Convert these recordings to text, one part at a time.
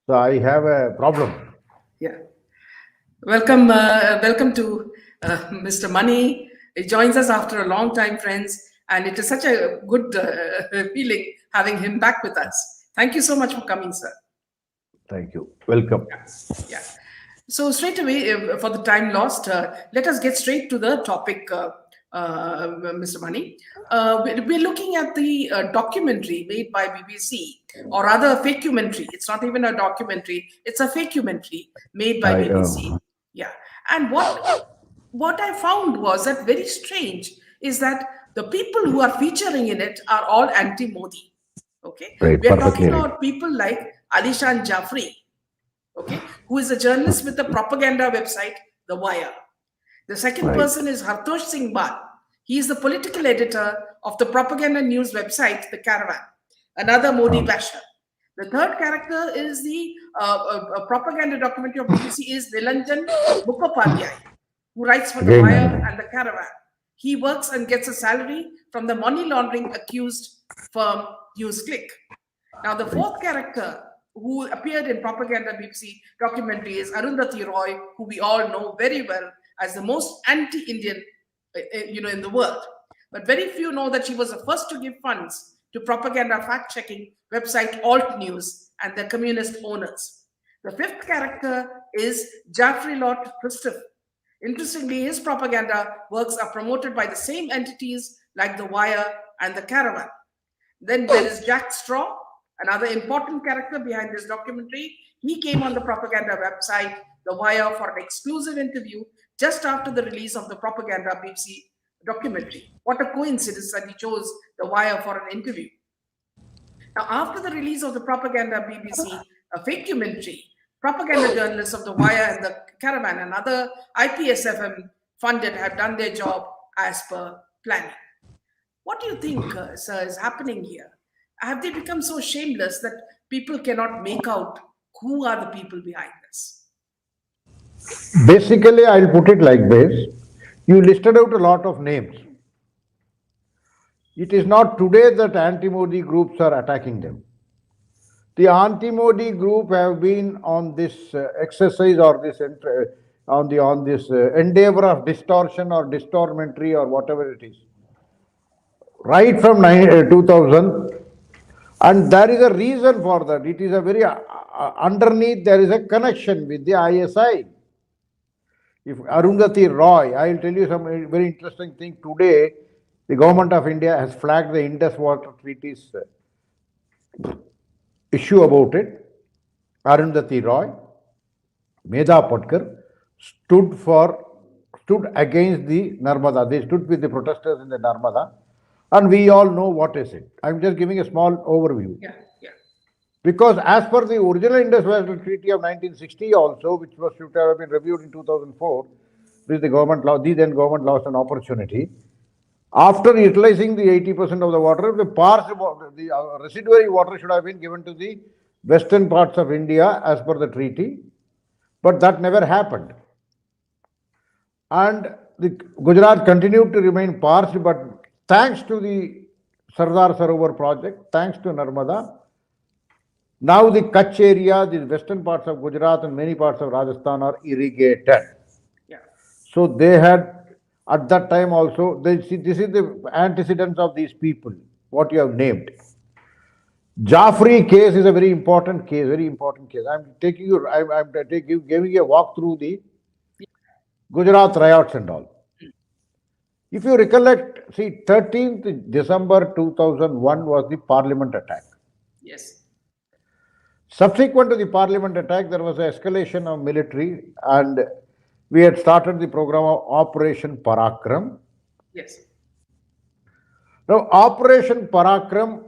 So I have a problem. Yeah. Welcome to Mr. Mani. He joins us after a long time, friends, and it is such a good feeling having him back with us. Thank you so much for coming, sir. Thank you. Welcome. Yeah. So straight away, for the time lost, let us get straight to the topic, Mr. Mani. We're looking at the documentary made by BBC, or rather a fakecumentary. It's not even a documentary; it's a fakecumentary made by BBC. Yeah. And what I found was that very strange is that the people who are featuring in it are all anti-Modi. Okay, Right, we are talking perfectly right. about people like Alishan Jafri, okay, who is a journalist with the propaganda website The Wire. The second Right. person is Hartosh Singh Bal. He is the political editor of the propaganda news website The Caravan, another Modi basher. The third character is the propaganda documentary of BBC is Nilanjan Mukhopadhyay, who writes for The Again, Wire and The Caravan. He works and gets a salary from the money laundering accused firm NewsClick. Now, the fourth character who appeared in propaganda BBC documentary is Arundhati Roy, who we all know very well as the most anti-Indian, in the world. But very few know that she was the first to give funds to propaganda fact-checking website Alt News and their communist owners. The fifth character is Jaffrey Lott Christoph. Interestingly, his propaganda works are promoted by the same entities like The Wire and The Caravan. Then there is Jack Straw, another important character behind this documentary. He came on the propaganda website, The Wire, for an exclusive interview just after the release of the propaganda BBC documentary. What a coincidence that he chose The Wire for an interview. Now, after the release of the propaganda BBC fakecumentary, propaganda journalists of The Wire and The Caravan and other IPSFM funded have done their job as per planning. What do you think, sir, is happening here? Have they become so shameless that people cannot make out who are the people behind this? Basically, I'll put it like this. You listed out a lot of names. It is not today that anti-Modi groups are attacking them. The anti-Modi group have been on this exercise or this on this endeavor of distortion or distormentary or whatever it is, right from 2000, and there is a reason for that. It is a very underneath there is a connection with the ISI. If Arundhati Roy, I will tell you some very interesting thing. Today, the government of India has flagged the Indus Water Treaties issue about it. Arundhati Roy, Medha Patkar stood against the Narmada. They stood with the protesters in the Narmada, and we all know what is it. I'm just giving a small overview. Yeah. Because as per the original Indus Water Treaty of 1960 also, which should have been reviewed in 2004, the then government lost an opportunity. After utilizing the 80% of the water, the residuary water should have been given to the western parts of India as per the treaty, but that never happened. And the Gujarat continued to remain parched, but thanks to the Sardar Sarovar project, thanks to Narmada, now the Kutch area, the western parts of Gujarat and many parts of Rajasthan are irrigated. Yeah. So they had, at that time also, this is the antecedents of these people, what you have named. Jaffrey case is a very important case, I'm giving you a walk through the Gujarat riots and all. If you recollect, see, 13th December 2001 was the parliament attack. Yes. Subsequent to the parliament attack, there was an escalation of military, and we had started the program of Operation Parakram. Yes. Now, Operation Parakram,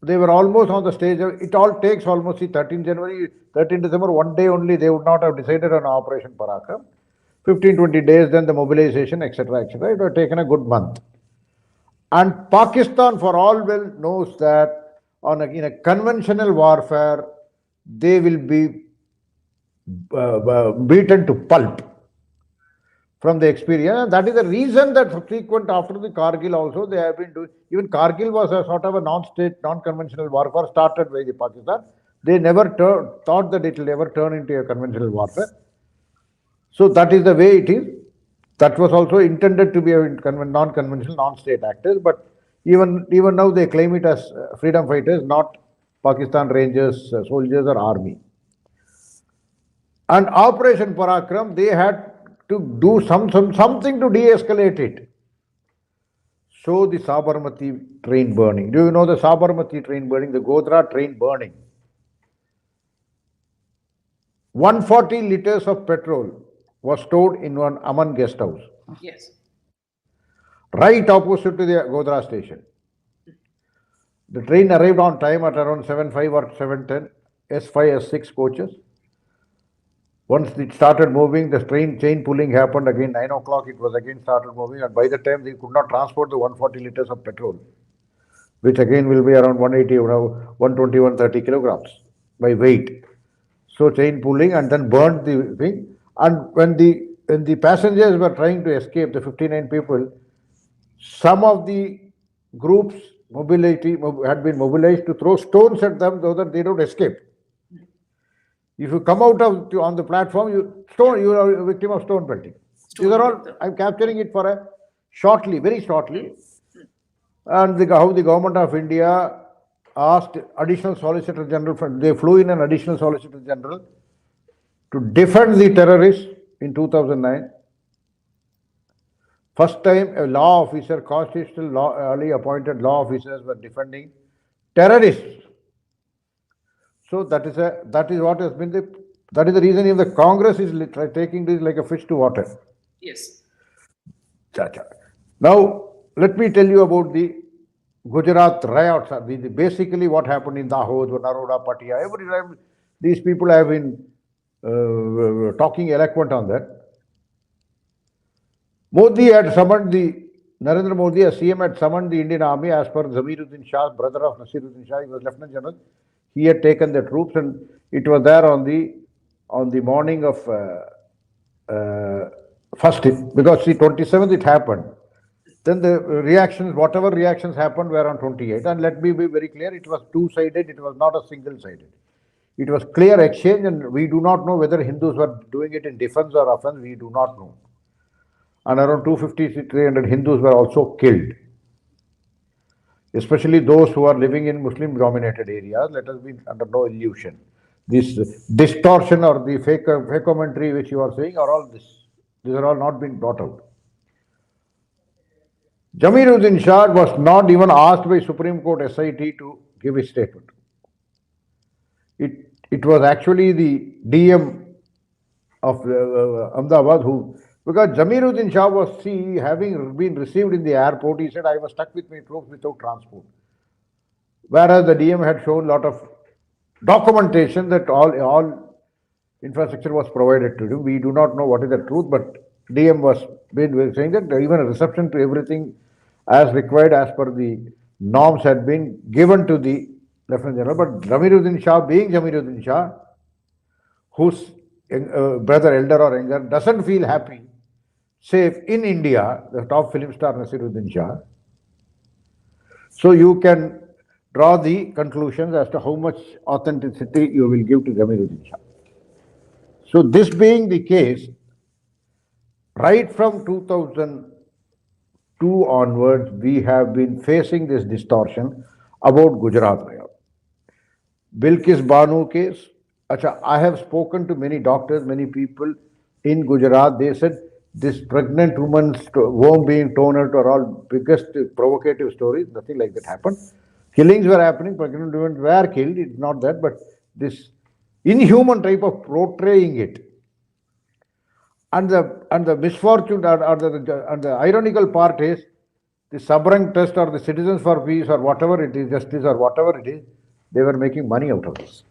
they were almost on the stage. It all takes almost, see, 13 December, one day only, they would not have decided on Operation Parakram. 15-20 days, then the mobilization, etc., etc. It would have taken a good month. And Pakistan, for all well, knows that in a conventional warfare, they will be beaten to pulp from the experience. And that is the reason that subsequent after the Kargil also, they have been doing, even Kargil was a sort of a non-state, non-conventional warfare started by the Pakistan. They never thought that it will ever turn into a conventional warfare. So that is the way it is. That was also intended to be a non-conventional, non-state actors, but even now they claim it as freedom fighters, not Pakistan Rangers, soldiers or army. And Operation Parakram, they had to do something to de-escalate it. So the Sabarmati train burning. Do you know the Sabarmati train burning, the Godhra train burning? 140 liters of petrol was stored in one Aman guest house, Yes. right opposite to the Godhra station. The train arrived on time at around 7:05 or 7:10, S5, S6 coaches. Once it started moving, the train chain pulling happened again. 9 o'clock, it was again started moving, and by the time they could not transport the 140 liters of petrol, which again will be around 180, 120, 130 kilograms by weight. So chain pulling and then burned the thing. And when the passengers were trying to escape, the 59 people, some of the groups had been mobilized to throw stones at them so that they don't escape. If you come out on the platform, you are a victim of stone pelting. These are all, I'm capturing it for a shortly, very shortly. And how the government of India asked additional Solicitor General, they flew in an additional Solicitor General to defend the terrorists in 2009. First time a law officer, constitutional early appointed law officers were defending terrorists. So that is what has been that is the reason if the Congress is taking this like a fish to water. Yes. Now let me tell you about the Gujarat riots. Basically what happened in Dahod, Naroda, Patia. Every time these people have been talking eloquent on that. Modi had summoned Narendra Modi as CM had summoned the Indian army as per Zamiruddin Shah, brother of Nasiruddin Shah. He was Lieutenant General. He had taken the troops, and it was there on the morning of first, because the 27th it happened. Then the reactions, whatever reactions happened, were on 28th. And let me be very clear, it was two-sided. It was not a single-sided. It was clear exchange, and we do not know whether Hindus were doing it in defense or offense. We do not know. And around 250 to 300 Hindus were also killed, especially those who are living in Muslim-dominated areas. Let us be under no illusion. This distortion or the fake commentary which you are saying are all these are all not being brought out. Zamiruddin Shah was not even asked by Supreme Court SIT to give his statement. It was actually the DM of Ahmedabad who, because Zamiruddin Shah was having been received in the airport, he said, I was stuck with my troops without transport. Whereas the DM had shown a lot of documentation that all infrastructure was provided to him. We do not know what is the truth, but DM was saying that even a reception to everything as required as per the norms had been given to the Lieutenant General. But Zamiruddin Shah, being Zamiruddin Shah, whose brother, elder or younger, doesn't feel happy, safe in India, the top film star Nasiruddin Shah. So you can draw the conclusions as to how much authenticity you will give to Zamiruddin Shah. So this being the case, right from 2002 onwards, we have been facing this distortion about Gujarat riot. Bilkis Banu case. I have spoken to many doctors, many people in Gujarat. They said this pregnant woman's womb being torn out are all biggest provocative stories. Nothing like that happened. Killings were happening, pregnant women were killed. It's not that, but this inhuman type of portraying it. And the misfortune and the ironical part is the Sabrang test or the Citizens for Peace or whatever it is, justice or whatever it is, they were making money out of this.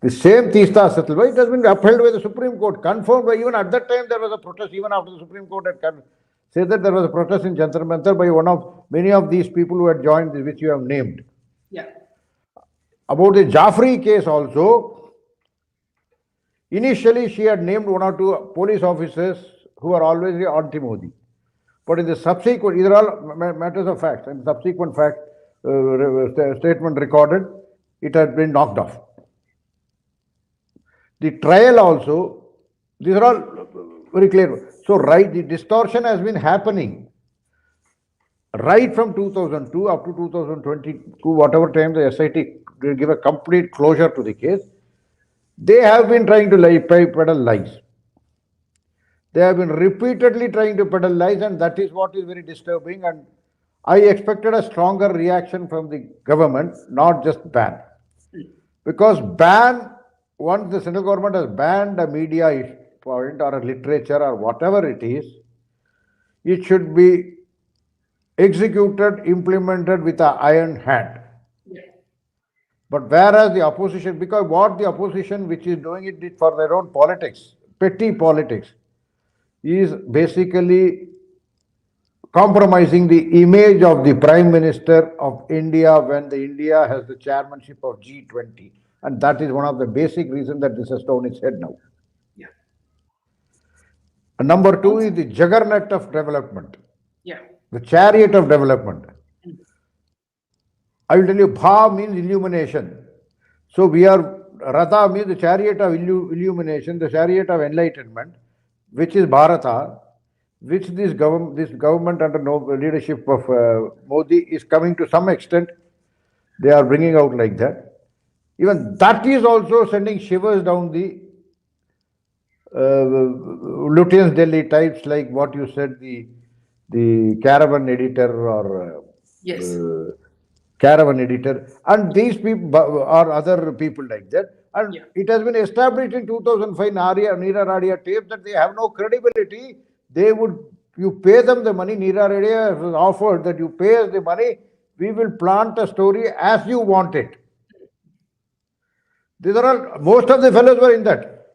The same Teesta settlement, it has been upheld by the Supreme Court, confirmed by, even at that time there was a protest, even after the Supreme Court had said that there was a protest in Jantar Mantar by many of these people who had joined, which you have named. Yeah. About the Jaffrey case also, initially she had named one or two police officers who are always anti-Modi. But in the subsequent, these are all matters of fact, and subsequent fact statement recorded, it had been knocked off. The trial also, these are all very clear. So, right, the distortion has been happening right from 2002 up to 2022, whatever time the SIT will give a complete closure to the case. They have been trying to peddle lies. They have been repeatedly trying to peddle lies, and that is what is very disturbing. And I expected a stronger reaction from the government, not just ban. Because once the central government has banned a media point or a literature or whatever it should be executed, implemented with an iron hand. Yeah. But whereas the opposition, because what the opposition which is doing it for their own politics, petty politics, is basically compromising the image of the Prime Minister of India when the India has the chairmanship of G20. And that is one of the basic reasons that this has turned its head now. Yeah. And number two is the juggernaut of development. Yeah. The chariot of development. I will tell you, Bha means illumination. So Ratha means the chariot of illumination, the chariot of enlightenment, which is Bharata, which this government under leadership of Modi is coming to some extent. They are bringing out like that. Even that is also sending shivers down the Lutyens Delhi types, like what you said, the caravan editor or Yes. caravan editor, and these people are other people like that. And it has been established in 2005 Neera Radia tape that they have no credibility. You pay them the money. Neera Radia has offered that you pay us the money, we will plant a story as you want it. These are all, most of the fellows were in that.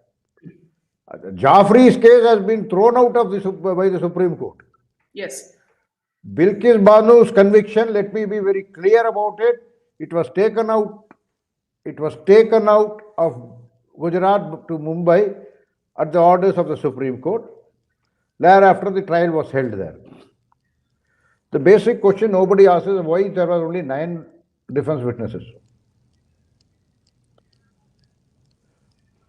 Jaffrey's case has been thrown out of by the Supreme Court. Yes. Bilkis Banu's conviction, let me be very clear about it. It was taken out of Gujarat to Mumbai at the orders of the Supreme Court. Thereafter, the trial was held there. The basic question nobody asks is why there were only 9 defense witnesses.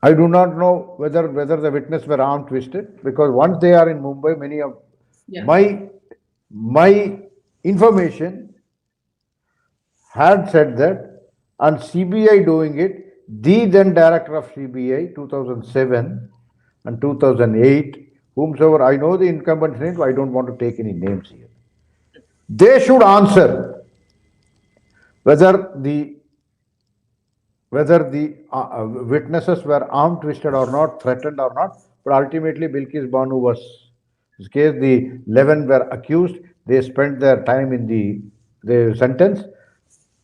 I do not know whether the witnesses were arm twisted, because once they are in Mumbai, many of my information had said that, and CBI doing it, the then director of CBI 2007 and 2008, whomsoever, I know the incumbent names, I don't want to take any names here. They should answer whether the witnesses were arm twisted or not, threatened or not. But ultimately, Bilkis Banu was, in this case, the 11 were accused. They spent their time in the sentence,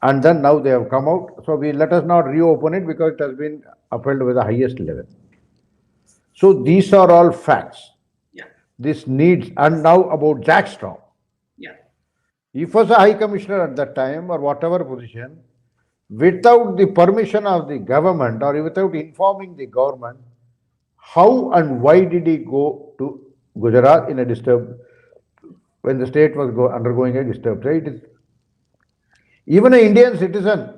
and then now they have come out. So let us not reopen it, because it has been upheld with the highest level. So these are all facts. Yeah. This needs, and now about Jack Straw. Yeah. If was a high commissioner at that time or whatever position, without the permission of the government or without informing the government, how and why did he go to Gujarat in a disturbed, when the state was undergoing a disturbed state? Even an Indian citizen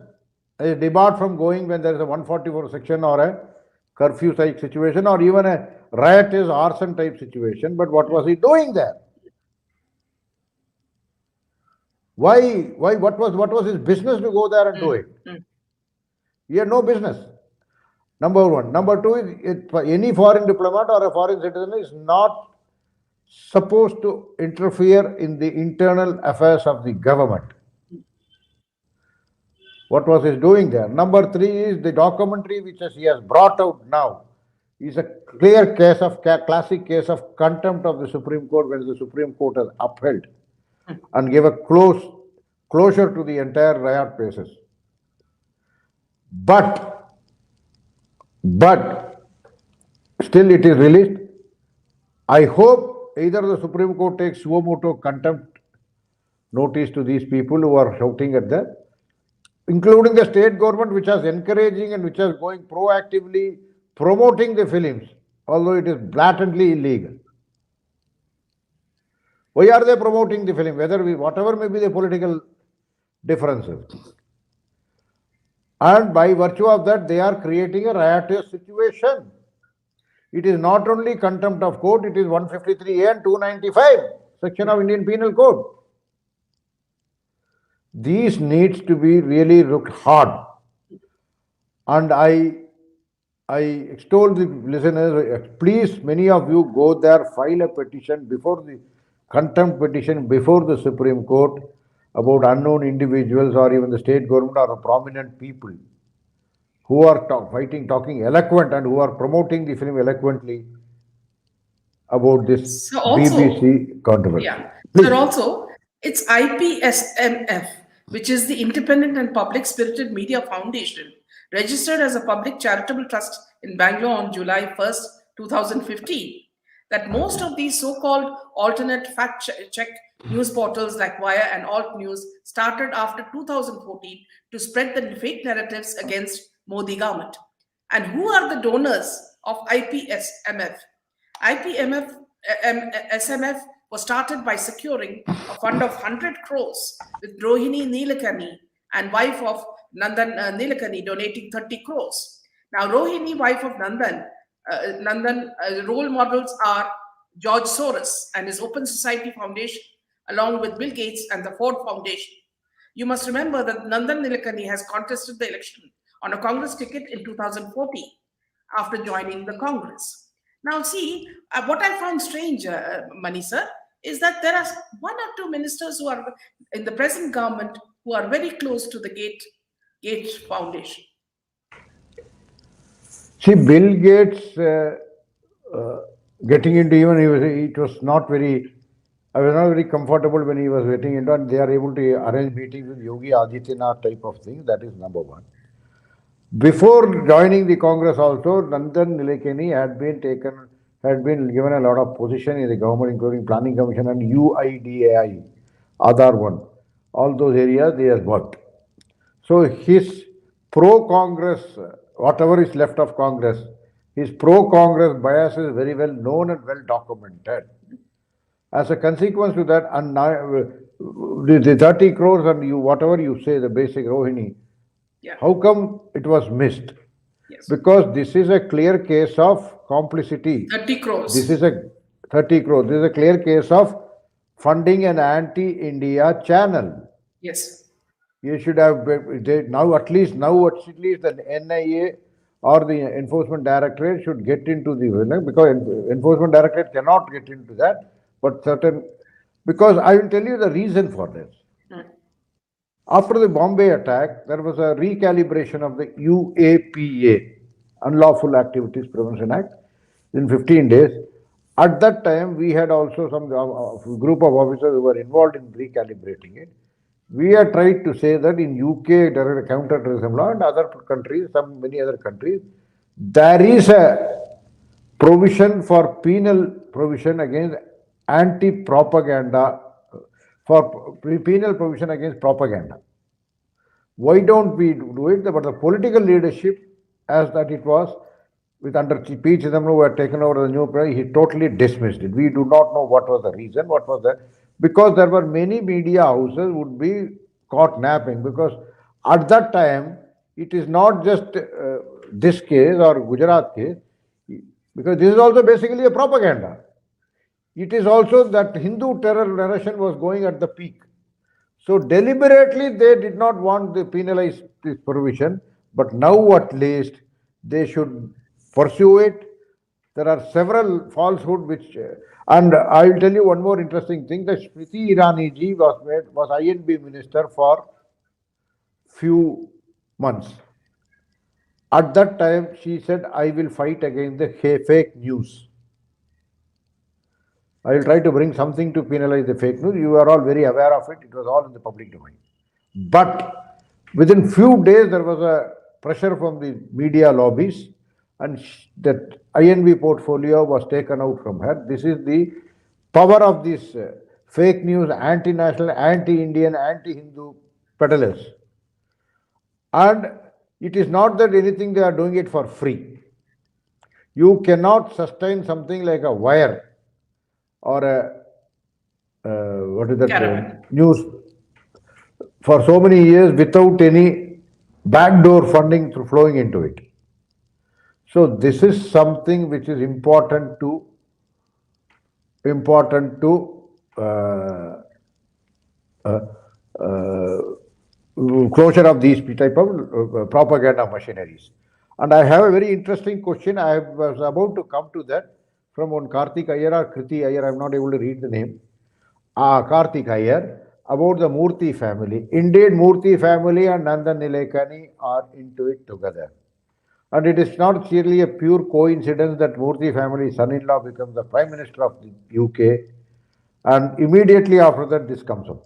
is debarred from going when there is a 144 section or a curfew type situation, or even a riotous arson type situation. But what was he doing there? Why? What was his business to go there and do it? He had no business. Number one. Number two is any foreign diplomat or a foreign citizen is not supposed to interfere in the internal affairs of the government. What was he doing there? Number three is the documentary which he has brought out now is a clear case of classic case of contempt of the Supreme Court, when the Supreme Court has upheld and gave a closure to the entire riot cases. But still it is released. I hope either the Supreme Court takes suo motu contempt notice to these people who are shouting at that, including the state government, which is encouraging and which is going proactively promoting the films, although it is blatantly illegal. Why are they promoting the film? Whatever may be the political differences. And by virtue of that, they are creating a riotous situation. It is not only contempt of court, it is 153A and 295 section of Indian Penal Code. These needs to be really looked hard. And I extol the listeners, please, many of you go there, file a petition before the contempt petition before the Supreme Court about unknown individuals or even the state government or prominent people who are talking eloquent and who are promoting the film eloquently about this So also, BBC controversy. yeah. Please. So also, it's IPSMF, which is the Independent and Public Spirited Media Foundation, registered as a public charitable trust in Bangalore on July 1st, 2015. That most of these so-called alternate fact-check news portals like Wire and Alt News started after 2014 to spread the fake narratives against Modi government. And who are the donors of IPSMF? IPMF SMF was started by securing a fund of 100 crores with Rohini Nilekani and wife of Nandan Nilekani donating 30 crores. Now, Rohini, wife of Nandan role models are George Soros and his Open Society Foundation, along with Bill Gates and the Ford Foundation. You must remember that Nandan Nilekani has contested the election on a Congress ticket in 2014 after joining the Congress. Now, see, what I found strange, Mani sir, is that there are one or two ministers who are in the present government who are very close to the Gates Foundation. See, Bill Gates getting into even it was not very. I was not very comfortable when he was getting into, and they are able to arrange meetings with Yogi Adityanath type of thing. That is number one. Before joining the Congress also, Nandan Nilekani had been given a lot of position in the government, including Planning Commission and UIDAI, Aadhaar 1. All those areas they have worked. So his pro-Congress, whatever is left of Congress, his pro-Congress bias is very well known and well documented. As a consequence to that, and now, the 30 crores and you whatever you say, the basic Rohini, Yeah. how come it was missed? Yes. Because this is a clear case of complicity. 30 crores. This is a 30 crores. This is a clear case of funding an anti-India channel. Yes. You should have now at least the NIA or the Enforcement Directorate should get into the because Enforcement Directorate cannot get into that, but because I will tell you the reason for this. After the Bombay attack, there was a recalibration of the UAPA, Unlawful Activities Prevention Act, in 15 days. At that time, we had also some group of officers who were involved in recalibrating it. We had tried to say that in UK, there is a counter-terrorism law and other countries, many other countries, there is a provision for penal provision against anti-propaganda, for penal provision against propaganda. Why don't we do it? But the political leadership, as that it was, with under P. Chidambaram who had taken over the new president, he totally dismissed it. We do not know what was the reason, what was that. Because there were many media houses would be caught napping, because at that time, it is not just this case or Gujarat case, because this is also basically a propaganda. It is also that Hindu terror narration was going at the peak. So deliberately they did not want to penalize this provision, but now at least they should pursue it. There are several falsehoods which, and I will tell you one more interesting thing, that Smriti Irani ji was INB minister for few months. At that time, she said, I will fight against the fake news. I will try to bring something to penalize the fake news. You are all very aware of it. It was all in the public domain. But within few days, there was a pressure from the media lobbies, and that INB portfolio was taken out from her. This is the power of these fake news, anti-national, anti-Indian, anti-Hindu peddlers. And it is not that anything they are doing it for free. You cannot sustain something like a Wire or what is that Caravan. news for so many years without any backdoor funding through flowing into it. So this is something which is important to uh, uh, uh, closure of these type of propaganda machineries. And I have a very interesting question. I was about to come to that from one Karthik Iyer or Kriti Iyer. I'm not able to read the name. Karthik Iyer about the Murthy family. Indeed, Murthy family and Nandan Nilekani are into it together. And it is not really a pure coincidence that Murthy family son-in-law becomes the Prime Minister of the UK, and immediately after that this comes up.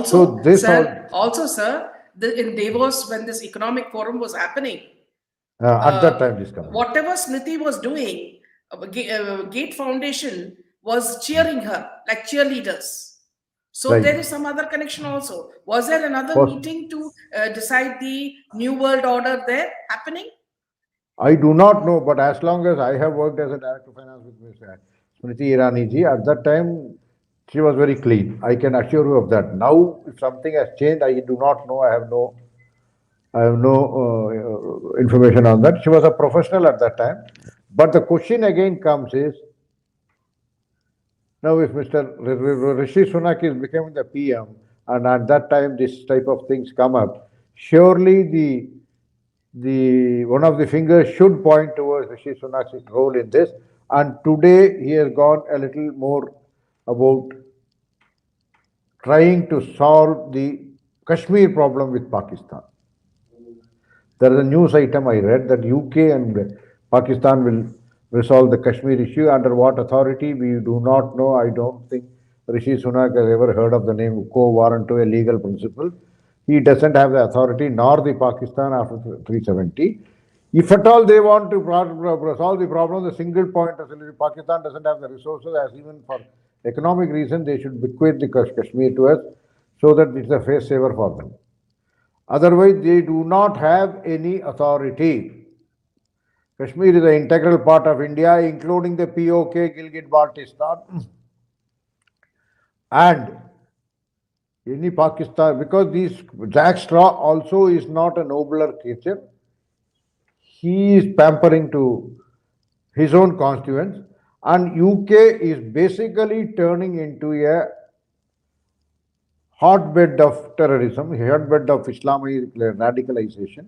So this Sir, in Davos, when this economic forum was happening, at that time this comes up. whatever Smriti was doing, Gate Foundation was cheering her like cheerleaders. So Right. there is some other connection also. Was there another First- meeting to decide the New World Order there happening? I do not know, but as long as I have worked as a director of finance with Ms. Smriti Irani ji, at that time she was very clean. I can assure you of that. Now, if something has changed, I do not know. I have no information on that. She was a professional at that time. But the question again comes is, now if Mr. Rishi Sunak is becoming the PM, and at that time this type of things come up, surely the one of the fingers should point towards Rishi Sunak's role in this. And today he has gone a little more about trying to solve the Kashmir problem with Pakistan. There is a news item I read that UK and Pakistan will resolve the Kashmir issue. Under what authority, we do not know. I don't think Rishi Sunak has ever heard of the name quo warranto, a legal principle. He doesn't have the authority, nor the Pakistan after 370. If at all they want to solve the problem, the single point of Pakistan doesn't have the resources, as even for economic reasons, they should bequeath the Kashmir to us so that it's a face saver for them. Otherwise, they do not have any authority. Kashmir is an integral part of India, including the POK, Gilgit-Baltistan, and any Pakistan, because Jack Straw also is not a nobler creature. He is pampering to his own constituents, and UK is basically turning into a hotbed of terrorism, a hotbed of Islamic radicalization.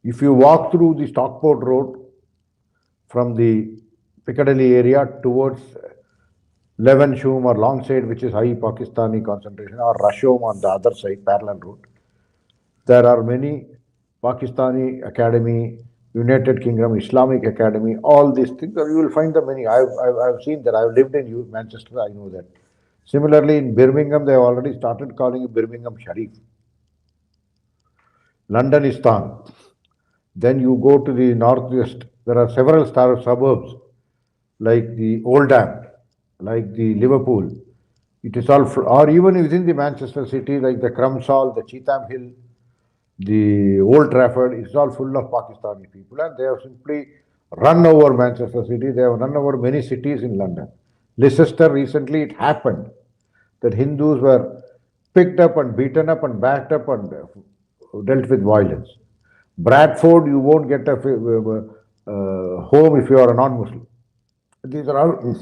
If you walk through the Stockport Road from the Piccadilly area towards Levenshulme or Longside, which is high Pakistani concentration, or Rusholme on the other side, parallel route, there are many Pakistani Academy, United Kingdom, Islamic Academy, all these things. You will find them many. I've seen that. I've lived in Manchester, I know that. Similarly, in Birmingham, they have already started calling it Birmingham Sharif. Londonistan. Then you go to the northwest, there are several suburbs like the Oldham, like the Liverpool. It is all, or even within the Manchester city, like the Crumbsall, the Cheetham Hill, the Old Trafford, it's all full of Pakistani people, and they have simply run over Manchester city. They have run over many cities in London. Leicester, recently it happened that Hindus were picked up and beaten up and backed up and dealt with violence. Bradford, you won't get a home if you are a non-Muslim. These are all.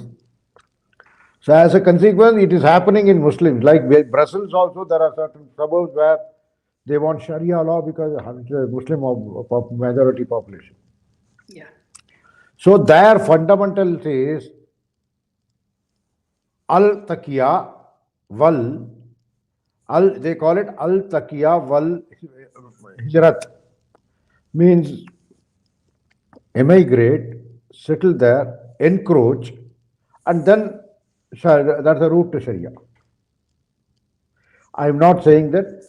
So as a consequence, it is happening in Muslims. Like Brussels also, there are certain suburbs where they want Sharia law because it's a Muslim majority population. Yeah. So their fundamental is al-taqiya wal, they call it al-taqiya wal hijrat, means emigrate, settle there, encroach, and then that's the route to Sharia. I am not saying that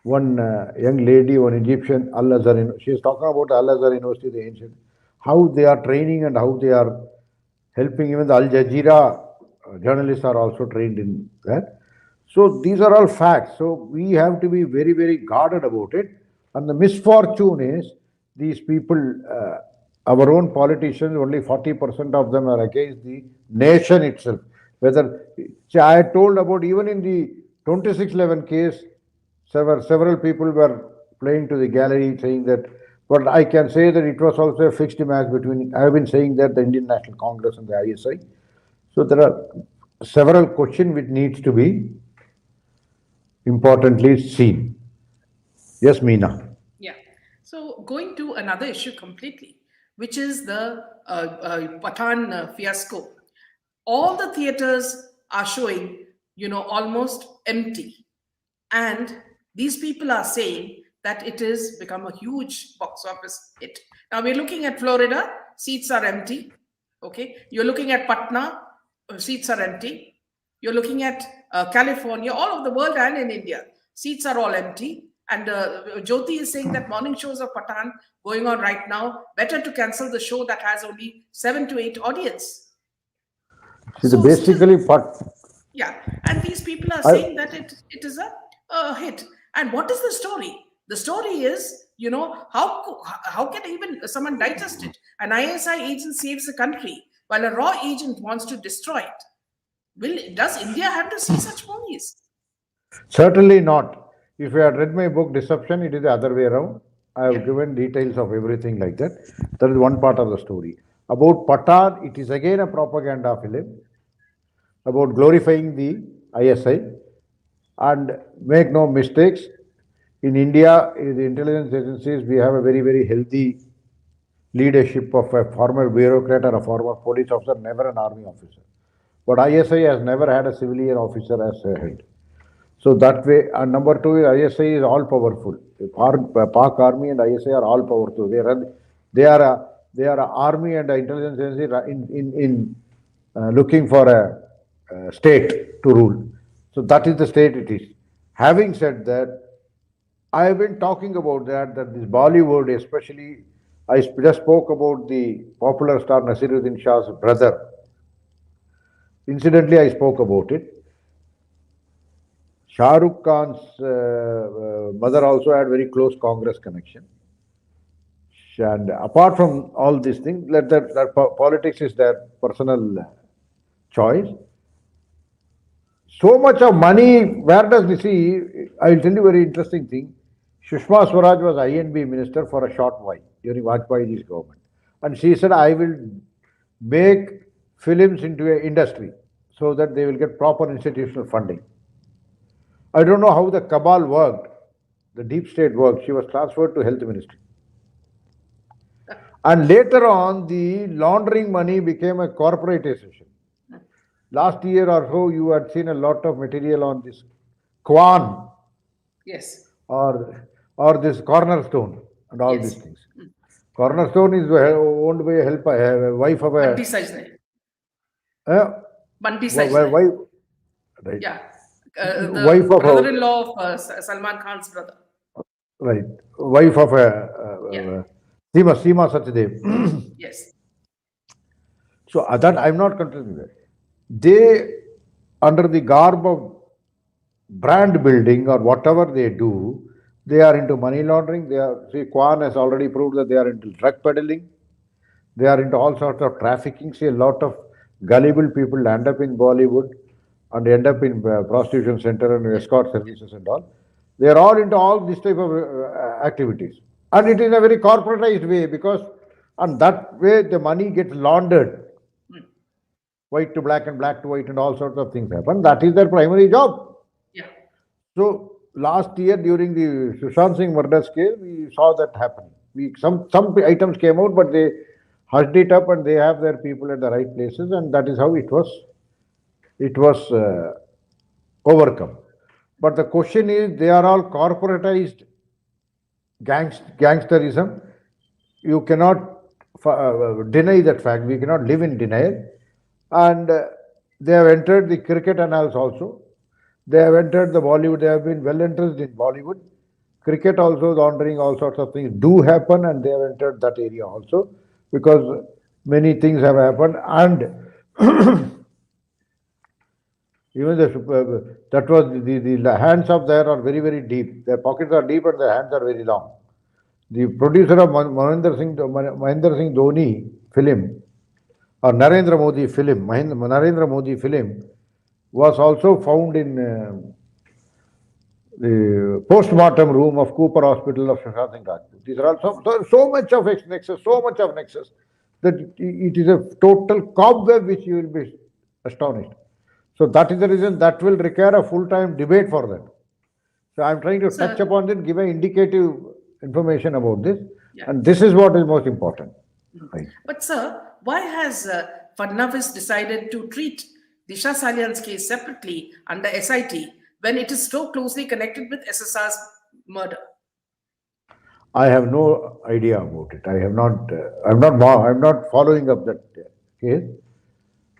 one young lady, one Egyptian, Al-Azhar, she is talking about Al-Azhar University, the ancient, how they are training and how they are helping. Even the Al Jazeera journalists are also trained in that. So these are all facts. So we have to be very, very guarded about it. And the misfortune is these people, our own politicians, only 40% of them are against the nation itself. Whether, see, I told about even in the 2611 case, several people were playing to the gallery saying that, but I can say that it was also a fixed match between, I have been saying that the Indian National Congress and the ISI. So there are several questions which needs to be importantly seen. Yes, Meena. Yeah. So going to another issue completely, which is the Pathan fiasco. All the theaters are showing, almost empty. And these people are saying that it has become a huge box office hit. Now we're looking at Florida, seats are empty. Okay. You're looking at Patna, seats are empty. You're looking at California, all over the world and in India, seats are all empty. And Jyoti is saying that morning shows of Pathan going on right now, better to cancel the show that has only 7 to 8 audience. See, the basically yeah, and these people are saying that it is a hit. And what is the story? The story is, how can even someone digest it? An ISI agent saves the country while a raw agent wants to destroy it. Does India have to see such movies? Certainly not. If you had read my book Deception, it is the other way around. I have given details of everything like that. That is one part of the story. About Pathan, it is again a propaganda film about glorifying the ISI. And make no mistakes, in India, in the intelligence agencies, we have a very, very healthy leadership of a former bureaucrat or a former police officer, never an army officer. But ISI has never had a civilian officer as a head. So that way, and number two, ISI is all powerful. Pak Army and ISI are all powerful. They are a army and intelligence agency in looking for a state to rule. So that is the state it is. Having said that, I have been talking about that this Bollywood, especially, I just spoke about the popular star Nasiruddin Shah's brother. Incidentally, I spoke about it. Shah Rukh Khan's mother also had very close Congress connection. And apart from all these things, politics is their personal choice. So much of money, where does we see? I will tell you a very interesting thing. Sushma Swaraj was INB minister for a short while during Vajpayee's government. And she said, I will make films into an industry so that they will get proper institutional funding. I don't know how the cabal worked, the deep state worked. She was transferred to health ministry. And later on, the laundering money became a corporatization. Last year or so, you had seen a lot of material on this Kwan. Yes. Or this Cornerstone and all these things. Cornerstone is owned by a wife of a... Banti Sajne. Banti Sajne. Wife, right. Yeah. The wife of brother-in-law of Salman Khan's brother. Right. Wife of a Seema Sachdev. Yes. So that I'm not contesting that. They, under the garb of brand building or whatever they do, they are into money laundering. Kwan has already proved that they are into drug peddling. They are into all sorts of trafficking. See, a lot of gullible people end up in Bollywood and end up in prostitution center and escort services and all. They are all into all this type of activities. And it is a very corporatized way because and that way the money gets laundered. White to black and black to white and all sorts of things happen. That is their primary job. Yeah. So last year during the Sushant Singh murder case, we saw that happen. Some items came out, but they hushed it up and they have their people at the right places, and that is how it was overcome. But the question is, they are all corporatized gangsterism. You cannot deny that fact. We cannot live in denial. And they have entered the cricket annals also. They have entered the Bollywood. They have been well entrenched in Bollywood. Cricket also, laundering, all sorts of things do happen, and they have entered that area also because many things have happened. And even that was the hands of there are very, very deep. Their pockets are deep and their hands are very long. The producer of Mahendra Singh Dhoni film or Narendra Modi film was also found in the post-mortem room of Cooper Hospital of Shashank Singh Rajput. These are all so much of nexus, so much of nexus, that it is a total cobweb which you will be astonished. So that is the reason that will require a full-time debate for that. So I'm trying to touch Sir, upon it, give an indicative information about this, yeah. and this is what is most important. Right. But sir, why has Fadnavis decided to treat Disha Salyan's case separately under SIT when it is so closely connected with SSR's murder? I have no idea about it. I have not. I'm not following up that case.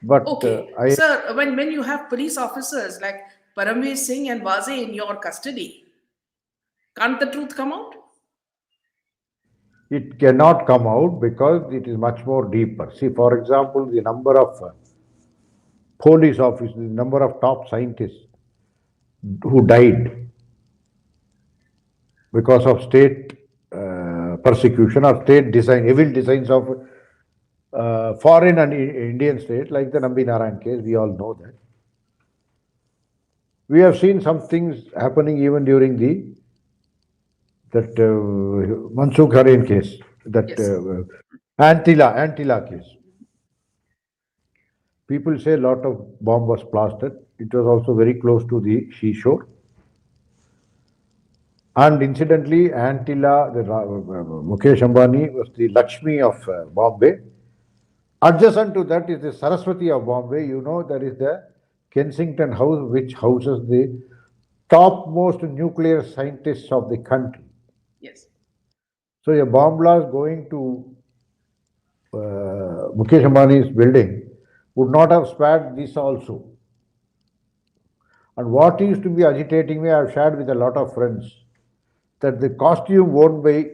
But Okay, sir, when you have police officers like Paramveer Singh and Waze in your custody, can't the truth come out? it cannot come out because it is much more deeper. See, for example, the number of police officers, the number of top scientists who died because of state persecution or state design, evil designs of foreign and Indian state, like the Nambi Narayan case, we all know that. We have seen some things happening even during that Mansukh Hareen case, that Yes. Antilla case. People say a lot of bomb was blasted. It was also very close to the seashore. And incidentally, Antilla, Mukesh Ambani was the Lakshmi of Bombay. Adjacent to that is the Saraswati of Bombay. You know, there is the Kensington House, which houses the topmost nuclear scientists of the country. Yes. So a bomb blast going to Mukesh Ambani's building would not have spared this also. And what used to be agitating me, I have shared with a lot of friends, that the costume worn by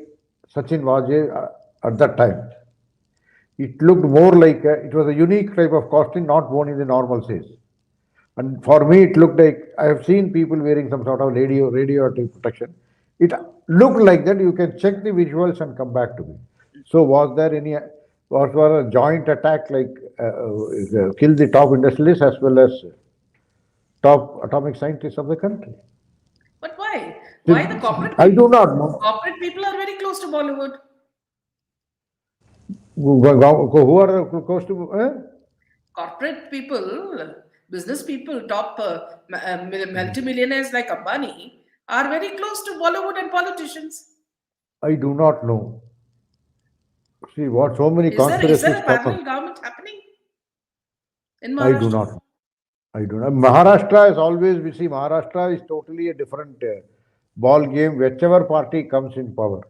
Sachin Wajay at that time, it looked more like it was a unique type of costume not worn in the normal sense. And for me, it looked like, I have seen people wearing some sort of radioactive protection. It looked like that. You can check the visuals and come back to me. So was there a joint attack, like kill the top industrialists as well as top atomic scientists of the country? But why? Why the corporate people? I do not know. Corporate people are very close to Bollywood. Who are close to? Corporate people, business people, top multimillionaires like Ambani are very close to Bollywood and politicians. I do not know. See, what so many Is conspiracies. there a parallel government happening in I Maharashtra? do not know. I do not. Maharashtra is always, we see, Maharashtra is totally a different ball game, whichever party comes in power.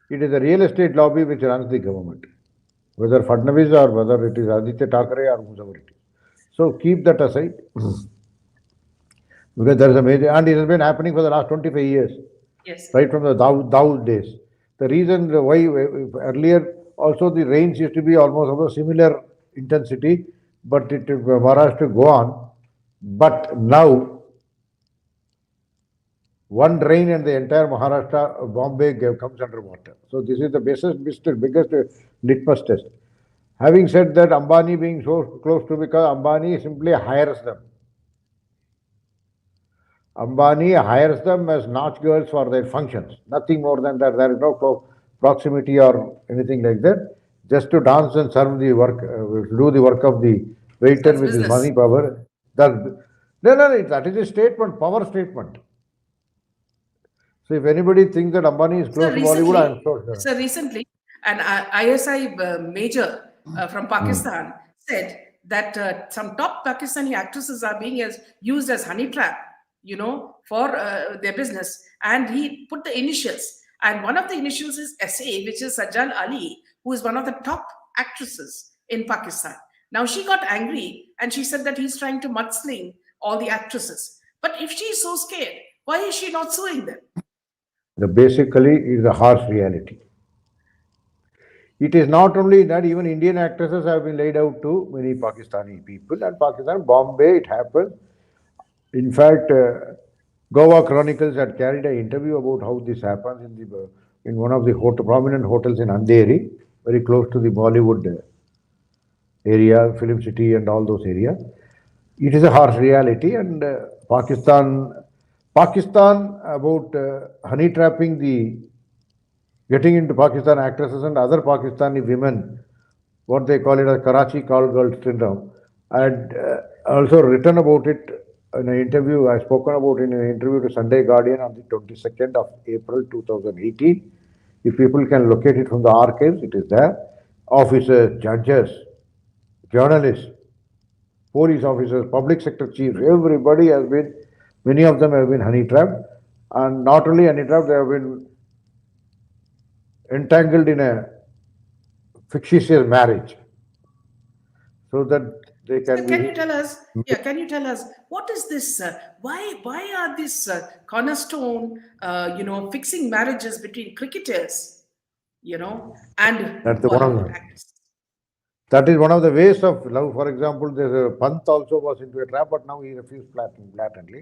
It is a real estate lobby which runs the government, whether Fadnavis or whether it is Aditya Thackeray or whoever it is. So keep that aside. Because there is a major, and it has been happening for the last 25 years. Yes. Right from the Dawood days. The reason why earlier also the rains used to be almost of a similar intensity, but it Maharashtra go on. But now, one rain and the entire Maharashtra, Bombay comes under water. So this is the biggest litmus test. Having said that, Ambani being so close to, because Ambani simply hires them. Ambani hires them as naach girls for their functions. Nothing more than that. There is no proximity or anything like that. Just to dance and serve the work, do the work of the waiter That's with business. his money power. No, that is a statement, power statement. So if anybody thinks that Ambani is close to Bollywood, I am sure. So recently, an ISI major from Pakistan said that some top Pakistani actresses are being used as honey trap, for their business. And he put the initials. And one of the initials is SA, which is Sajjal Ali, who is one of the top actresses in Pakistan. Now she got angry and she said that he's trying to mudsling all the actresses. But if she is so scared, why is she not suing them? Basically, it is a harsh reality. It is not only that, even Indian actresses have been laid out to many Pakistani people, and Pakistan, Bombay, it happened. In fact, Goa Chronicles had carried an interview about how this happens in one of the prominent hotels in Andheri, very close to the Bollywood area, film city and all those areas. It is a harsh reality, and Pakistan Pakistan about honey trapping getting into Pakistan actresses and other Pakistani women, what they call it as Karachi call girl syndrome. I had also written about it in an interview, I spoken about in an interview to Sunday Guardian on the 22nd of April 2018. If people can locate it from the archives, it is there. Officers, judges, journalists, police officers, public sector chiefs, everybody has been, many of them have been honey trapped. And not only honey trapped, they have been entangled in a fictitious marriage so that they So can can you be. tell us? Yeah, can you tell us what is this? Why are these cornerstone? Fixing marriages between cricketers, and That's the one of Bollywood them. actors. That is one of the ways of love. For example, there's a Pant also was into a trap, but now he refused blatantly.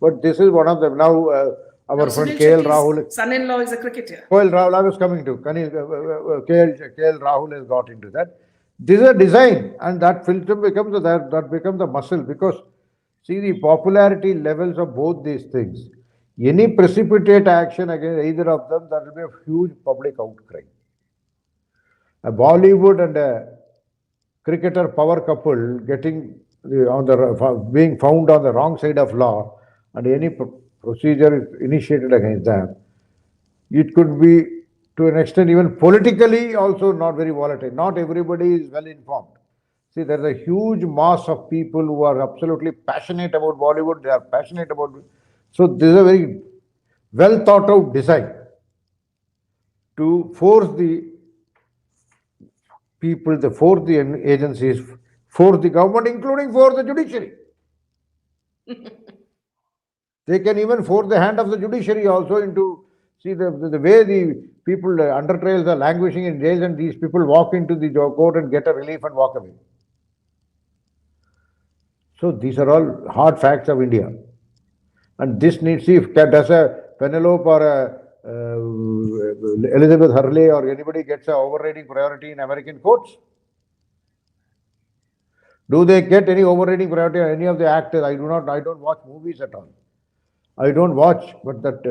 But this is one of them. Now, Now, our friend Sunil KL Shetty's Rahul, son-in-law is a cricketer. KL Rahul, I was coming to, KL Rahul has got into that. This is a design, and that filter becomes that becomes the muscle because see the popularity levels of both these things. Any precipitate action against either of them, there will be a huge public outcry. A Bollywood and a cricketer power couple getting being found on the wrong side of law and any procedure is initiated against them, it could be to an extent even politically also not very volatile. Not everybody is well informed. See, there's a huge mass of people who are absolutely passionate about Bollywood. They are passionate about. So this is a very well thought out design to force the people, force the agencies, force the government, including force the judiciary. They can even force the hand of the judiciary also into, see the way the people under trials are languishing in jails and these people walk into the court and get a relief and walk away. So these are all hard facts of India. And this needs, see, if does a Penelope or a Elizabeth Hurley or anybody gets a overriding priority in American courts? Do they get any overriding priority on any of the actors? I don't watch movies at all. I don't watch, but that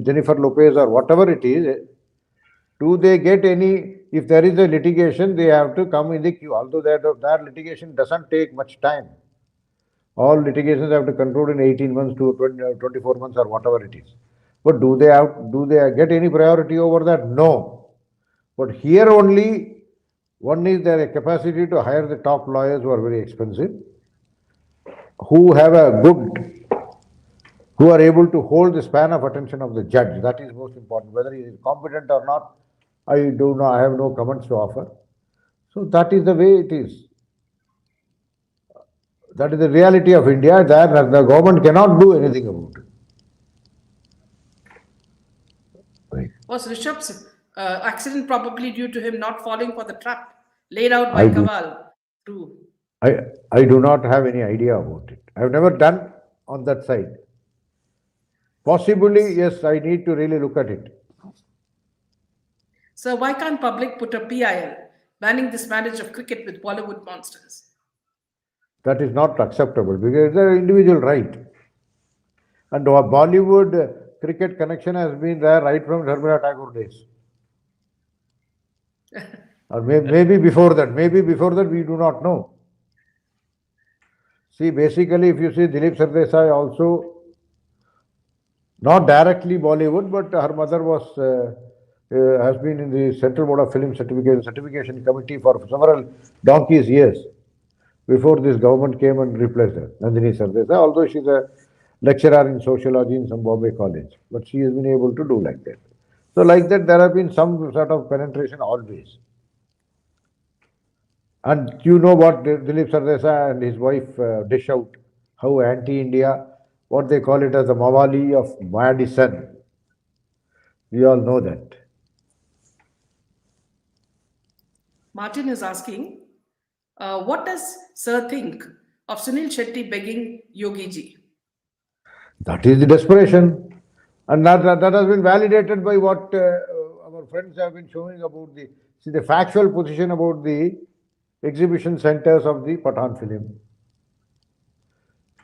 Jennifer Lopez or whatever it is, do they get any, if there is a litigation, they have to come in the queue, although that litigation doesn't take much time. All litigations have to conclude in 18 months to 24 months or whatever it is. But do they get any priority over that? No. But here only, one is their capacity to hire the top lawyers who are very expensive, who have who are able to hold the span of attention of the judge. That is most important. Whether he is competent or not, I have no comments to offer. So that is the way it is. That is the reality of India, that the government cannot do anything about it. Right. Was Rishabh's accident probably due to him not falling for the trap laid out by Kaval? True. I do not have any idea about it. I have never done on that side. Possibly, yes, I need to really look at it. So why can't public put a PIL banning this marriage of cricket with Bollywood monsters? That is not acceptable because it's an individual right. And our Bollywood cricket connection has been there right from Sharmila Tagore days. Or maybe before that. Maybe before that we do not know. See, basically, if you see Dilip Sardesai also, not directly Bollywood, but her mother has been in the Central Board of Film Certification Committee for several donkey's years before this government came and replaced her, Nandini Sardesai, although she's a lecturer in sociology in some Bombay college, but she has been able to do like that. So like that, there have been some sort of penetration always. And you know what Dilip Sardesai and his wife dish out, how anti-India, what they call it as the Mawali of Madison. We all know that. Martin is asking, what does Sir think of Sunil Shetty begging Yogi ji? That is the desperation. And that has been validated by what our friends have been showing about the factual position about the exhibition centers of the Pathan film.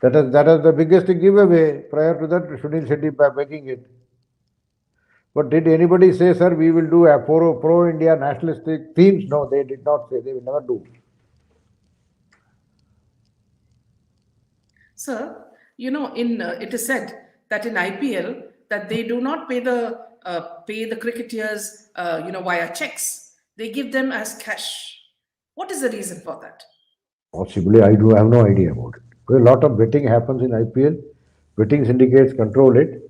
That is the biggest giveaway. Prior to that, Sunil Shetty making it. But did anybody say, sir, we will do a pro India nationalistic themes? No, they did not say. They will never do. Sir, in it is said that in IPL that they do not pay the cricketers via checks. They give them as cash. What is the reason for that? Possibly, I do have no idea about it. Because a lot of betting happens in IPL. Betting syndicates control it.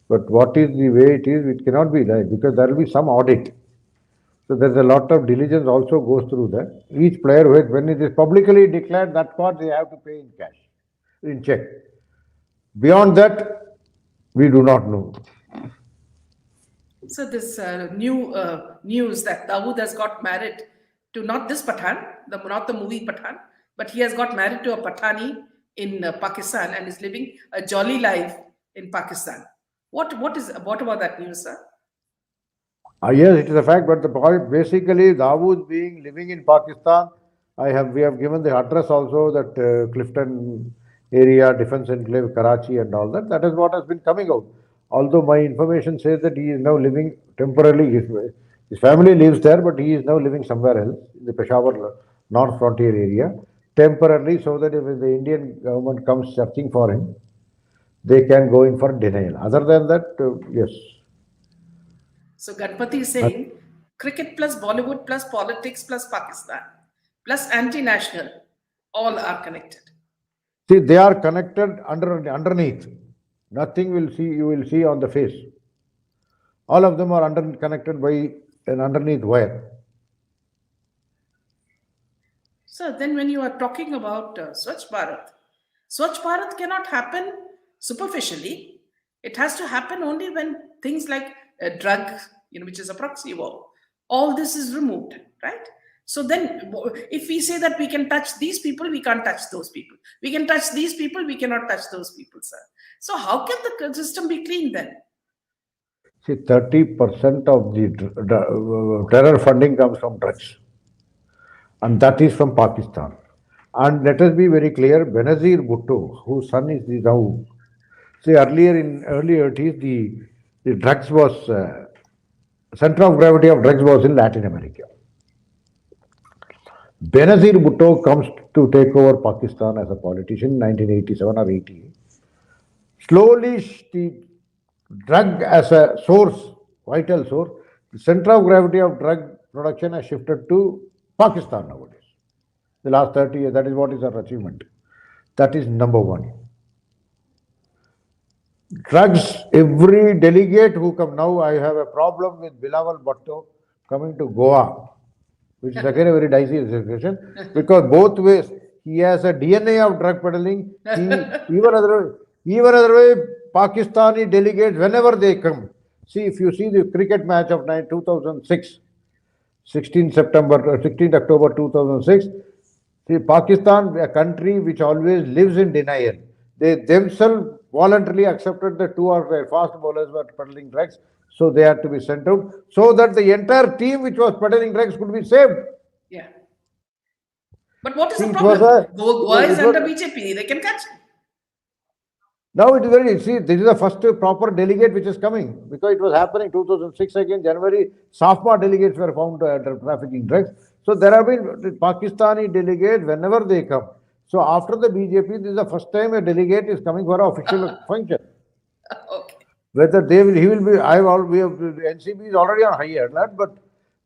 But what is the way it is, it cannot be right because there will be some audit. So there's a lot of diligence also goes through that. Each player, when it is publicly declared, that part they have to pay in cash, in check. Beyond that, we do not know. So this new news that Dawood has got married to not this Pathan, not the movie Pathan, but he has got married to a Pathani in Pakistan and is living a jolly life in Pakistan. What about that news, sir? Yes, it is a fact, but the point basically Dawood being living in Pakistan, we have given the address also that Clifton area, Defence Enclave, Karachi, and all that. That is what has been coming out. Although my information says that he is now living temporarily, his family lives there, but he is now living somewhere else in the Peshawar North Frontier area temporarily, so that if the Indian government comes searching for him, they can go in for denial. Other than that, yes. So Ganpati is saying cricket plus Bollywood plus politics plus Pakistan plus anti-national, all are connected. See, they are connected underneath. Nothing you will see on the face. All of them are connected by an underneath wire. So then when you are talking about Swachh Bharat cannot happen superficially. It has to happen only when things like drug, which is a proxy war, all this is removed, right? So then if we say that we can touch these people, we can't touch those people. We can touch these people, we cannot touch those people, sir. So how can the system be clean then? See, 30% of the terror funding comes from drugs. And that is from Pakistan. And let us be very clear, Benazir Bhutto, whose son is the now, see earlier in earlier 80s, the drugs was, center of gravity of drugs was in Latin America. Benazir Bhutto comes to take over Pakistan as a politician in 1987 or 88. Slowly, the drug as a source, vital source, the center of gravity of drug production has shifted to Pakistan nowadays. The last 30 years, that is what is our achievement. That is number one. Drugs, every delegate who come now, I have a problem with Bilawal Bhutto coming to Goa, which is again a very dicey situation, because both ways, he has a DNA of drug peddling. Even other way, Pakistani delegates, whenever they come, see, if you see the cricket match of 2006, 16th October 2006, see, Pakistan, a country which always lives in denial, they themselves voluntarily accepted the two of their fast bowlers were peddling drugs, so they had to be sent out, so that the entire team which was peddling drugs could be saved. Yeah. But what is the problem? Goa is under BJP, they can catch him. Now it is this is the first proper delegate which is coming, because it was happening 2006 again, January, SAFMA delegates were found trafficking drugs. So there have been Pakistani delegates whenever they come. So after the BJP, this is the first time a delegate is coming for an official function. Okay. Whether he will be, NCB is already on high alert, but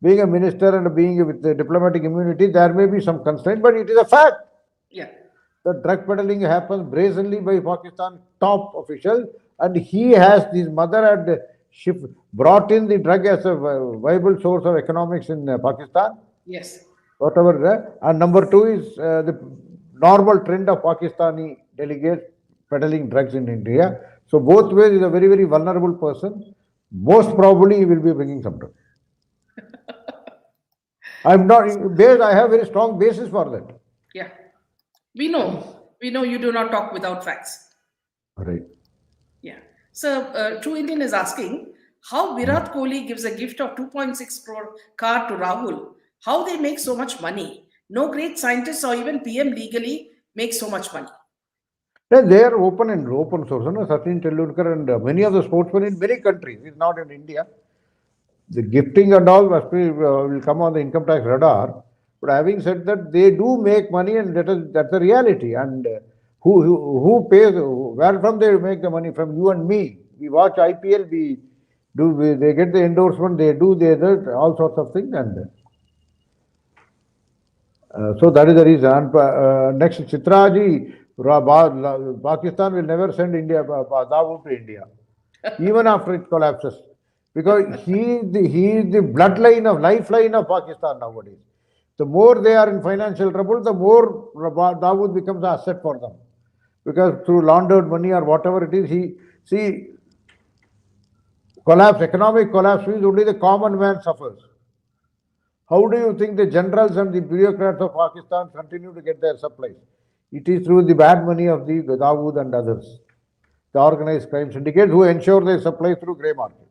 being a minister and being with the diplomatic immunity, there may be some constraint, but it is a fact. Yeah. The drug peddling happens brazenly by Pakistan top official, and his mother had brought in the drug as a viable source of economics in Pakistan. Yes. Whatever. And number two is the normal trend of Pakistani delegates peddling drugs in India. So both ways is a very, very vulnerable person. Most probably he will be bringing some drug. I have very strong basis for that. Yeah. We know you do not talk without facts. Right. Yeah. So True Indian is asking how Virat Kohli gives a gift of 2.6 crore car to Rahul. How they make so much money? No great scientists or even PM legally make so much money. Then they are open source. No? Sachin Tendulkar and many of the sportsmen in many countries, it's not in India. The gifting and all will come on the income tax radar. But having said that, they do make money, and that's the reality. And who pays? Where from they make the money? From you and me. We watch IPL. They get the endorsement. They do all sorts of things, and so that is the reason. And, next, Chitraji, Pakistan will never send Dawood to India, even after it collapses, because he is the lifeline of Pakistan nowadays. The more they are in financial trouble, the more Dawood becomes an asset for them, because through laundered money or whatever it is, economic collapse means only the common man suffers. How do you think the generals and the bureaucrats of Pakistan continue to get their supplies? It is through the bad money of the Dawood and others, the organized crime syndicates who ensure their supply through grey market.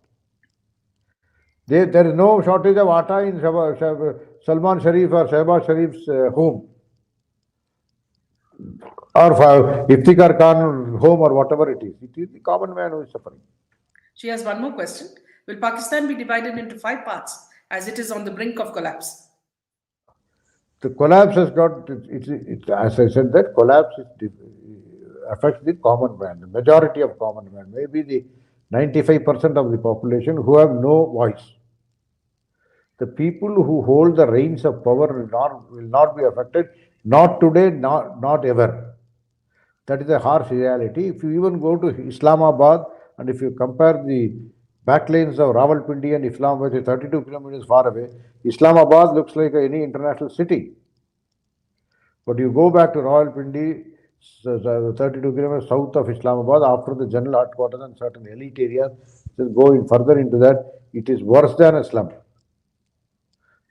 There is no shortage of atta in Salman Sharif or Shehbaz Sharif's home, or Iftikhar Khan home, or whatever it is. It is the common man who is suffering. She has one more question. Will Pakistan be divided into 5 parts as it is on the brink of collapse? The collapse has got, as I said, that collapse affects the common man, the majority of common man, maybe the 95% of the population who have no voice. The people who hold the reins of power will not be affected, not today, not ever. That is a harsh reality. If you even go to Islamabad, and if you compare the backlanes of Rawalpindi and Islamabad, which is 32 kilometers far away, Islamabad looks like any international city. But you go back to Rawalpindi, 32 kilometers south of Islamabad, after the general headquarters and certain elite areas, just going further into that, it is worse than a slum.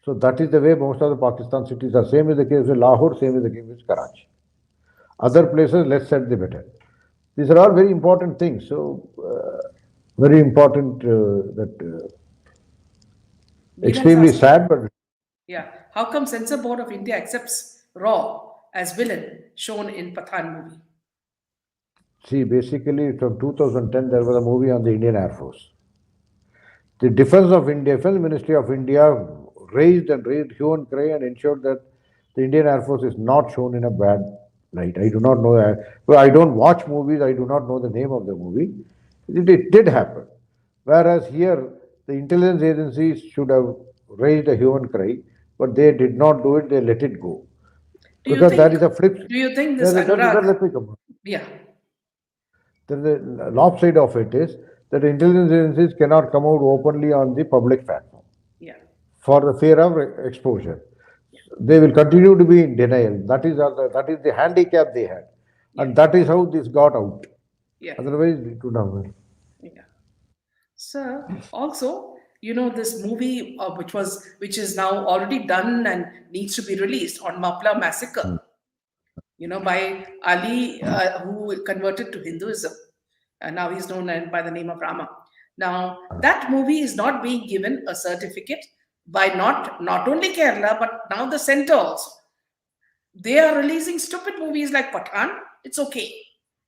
So that is the way most of the Pakistan cities are. Same is the case with Lahore, same is the case with Karachi. Other places, less said the better. These are all very important things. So, very important extremely sad, but... Yeah. How come Censor Board of India accepts Raw as villain shown in Pathan movie? See, basically from 2010, there was a movie on the Indian Air Force. The Defense Ministry of India raised hue and cry and ensured that the Indian Air Force is not shown in a bad light. I do not know. I don't watch movies. I do not know the name of the movie. It did happen. Whereas here, the intelligence agencies should have raised a hue and cry, but they did not do it. They let it go. Because that is a flip. Do you think this Anurag? Yeah. The lop side of it is that intelligence agencies cannot come out openly on the public platform. Yeah. For the fear of exposure. They will continue to be in denial. That is the handicap they had. Yeah. And that is how this got out. Yeah. Otherwise, it would have been. Yeah. So, also, this movie, which is now already done and needs to be released, on Mapla massacre, by Ali, who converted to Hinduism, and now he's known by the name of Rama. Now, that movie is not being given a certificate by not only Kerala, but now the center also. They are releasing stupid movies like Pathan. It's okay.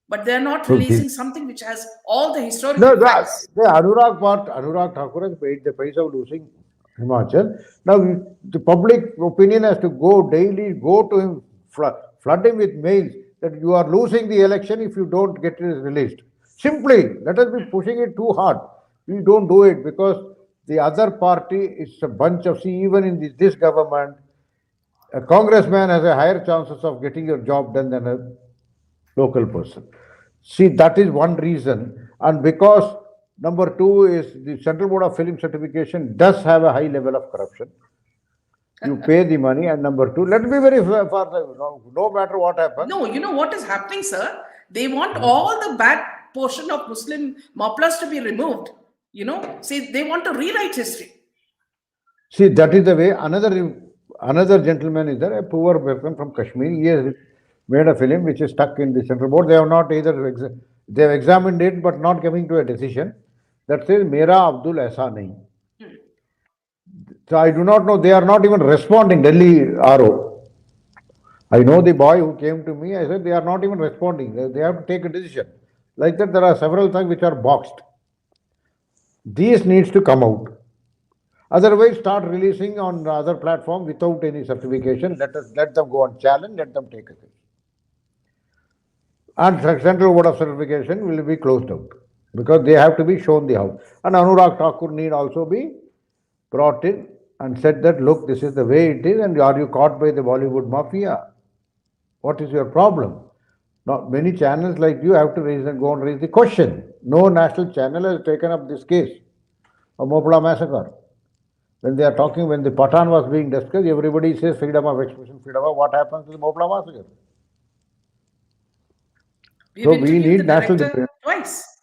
But they're not releasing something which has all the historical facts. The Anurag Thakur has paid the price of losing Himachal. Now, the public opinion has to go to him, flood him with mails that you are losing the election if you don't get it released. Simply, let us be pushing it too hard. We don't do it because the other party is a bunch of, even in this government, a congressman has a higher chances of getting your job done than a local person. See, that is one reason. And because number two is the Central Board of Film Certification does have a high level of corruption. You pay the money, and number two, let's be very fair, no matter what happens. No, you know what is happening, sir? They want all the bad portion of Muslim Maplas to be removed. See, they want to rewrite history. See, that is the way. Another gentleman is there, a poor person from Kashmir. He has made a film which is stuck in the Central Board. They have not they have examined it, but not coming to a decision. That says, Mera Abdul Aisa nahi. So I do not know. They are not even responding, Delhi RO. I know the boy who came to me. I said they are not even responding. They have to take a decision. Like that, there are several things which are boxed. These needs to come out. Otherwise, start releasing on other platform without any certification. Let them go on challenge. Let them take it. And Central Board of Certification will be closed out because they have to be shown the house. And Anurag Thakur need also be brought in and said that, look, this is the way it is, and are you caught by the Bollywood mafia? What is your problem? Now, many channels like you have to raise and go and raise the question. No national channel has taken up this case of Mopla massacre. When they are talking, when the Pathan was being discussed, everybody says freedom of expression, freedom of what happens to the Mopla massacre. We've So we interviewed the need national director debate. twice.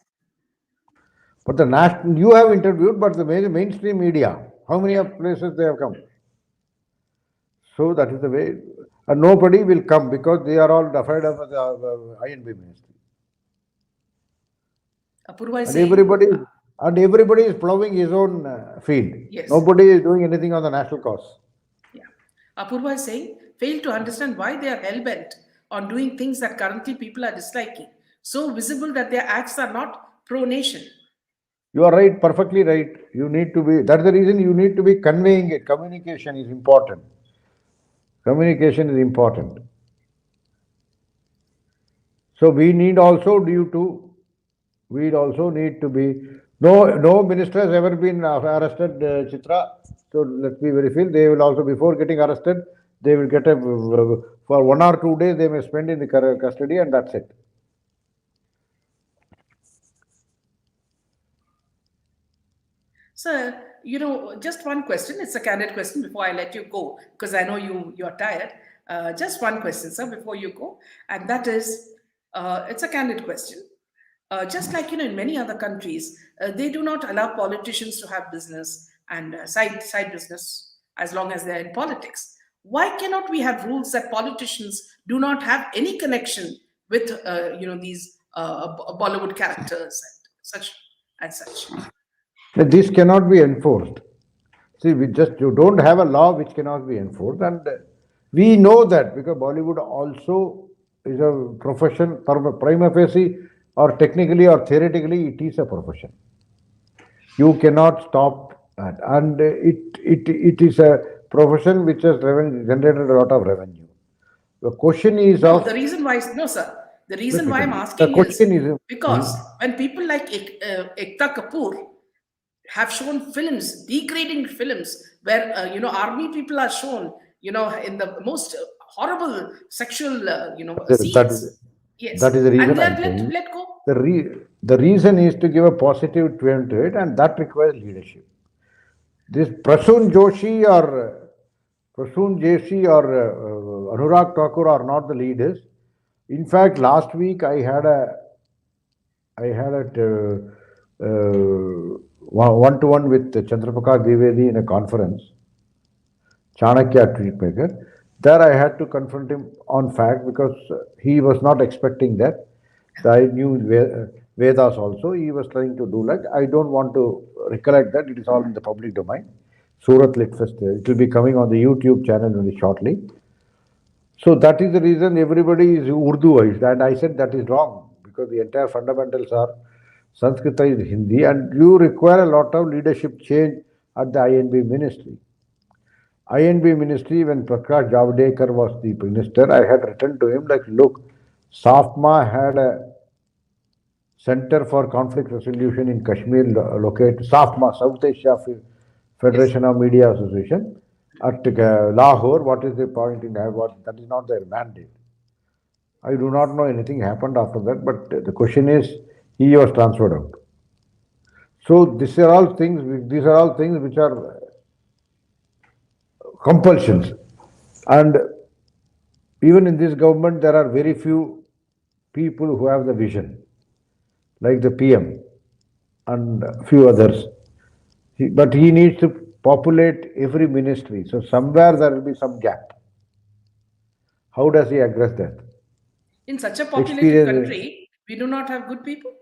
But the national, you have interviewed, but the mainstream media, how many places they have come? So that is the way. And nobody will come because they are all afraid of the INB ministry. Apurva is And saying, everybody is plowing his own field. yes. Nobody is doing anything on the national cause. Yeah. Apurva is saying, fail to understand why they are hell-bent on doing things that currently people are disliking. So visible that their acts are not pro-nation. You are right, perfectly right. You need to be, that's the reason you need to be conveying it. Communication is important. Communication is important. So we need also we also need to be, no minister has ever been arrested, Chitra. So let's be very clear. They will also, before getting arrested, they will get for 1 or 2 days, they may spend in the custody and that's it. Sir, just one question. It's a candid question before I let you go, because I know you're tired. Just one question, sir, before you go. And that is, it's a candid question. Just like, in many other countries, they do not allow politicians to have business and side business as long as they're in politics. Why cannot we have rules that politicians do not have any connection with, these Bollywood characters and such? This cannot be enforced. See, you don't have a law which cannot be enforced, and we know that because Bollywood also is a profession, prima facie, or technically or theoretically, it is a profession. You cannot stop that, and it is a profession which has generated a lot of revenue. The question is No, of the reason why, no, sir. The reason let me why I'm tell you. The asking question is is because when people like Ekta Kapoor have shown films, degrading films, where army people are shown, in the most horrible sexual, scenes. that Yes, is the and reason they I'm are saying. let go. The reason is to give a positive twin to it, and that requires leadership. This Prasoon Joshi or Anurag Thakur are not the leaders. In fact, last week I had a one-to-one with Chandraprakash Dwivedi in a conference, Chanakya Tweetmaker. There I had to confront him on fact because he was not expecting that. I knew Vedas also. He was trying to do like, I don't want to recollect that. It is all in the public domain. Surat Lit Fest. It will be coming on the YouTube channel very shortly. So that is the reason everybody is Urduized. And I said that is wrong because the entire fundamentals are Sanskrit is Hindi and you require a lot of leadership change at the INB ministry. INB ministry, when Prakash Javadekar was the minister, I had written to him like, look, SAFMA had a Center for Conflict Resolution in Kashmir located, SAFMA, South Asia Federation of Media Association, at Lahore. What is the point in that? That is not their mandate. I do not know anything happened after that, but the question is, he was transferred out. So these are all things which are compulsions. And even in this government, there are very few people who have the vision, like the PM and a few others. But he needs to populate every ministry. So somewhere there will be some gap. How does he address that? In such a populated Experience. country, we do not have good people.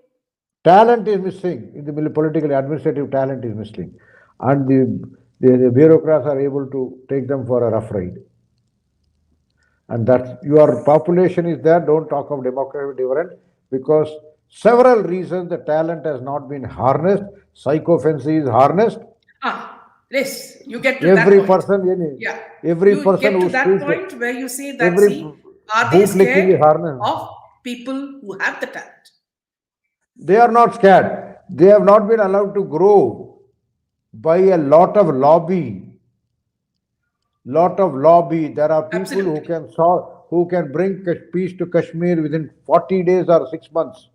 Talent is missing. In the political administrative talent is missing. And the bureaucrats are able to take them for a rough ride. And that your population is there, don't talk of demographic difference, because several reasons the talent has not been harnessed, psychophancy is harnessed. Yes, you get to that Every point. person, Yeah. every You person get who to that speaks, point where you say that, every see, are they bootlicking is scared harnessed. of people who have the talent? They are not scared. They have not been allowed to grow by a lot of lobby. Lot of lobby. There are people who Absolutely. can solve, who can bring peace to Kashmir within 40 days or 6 months.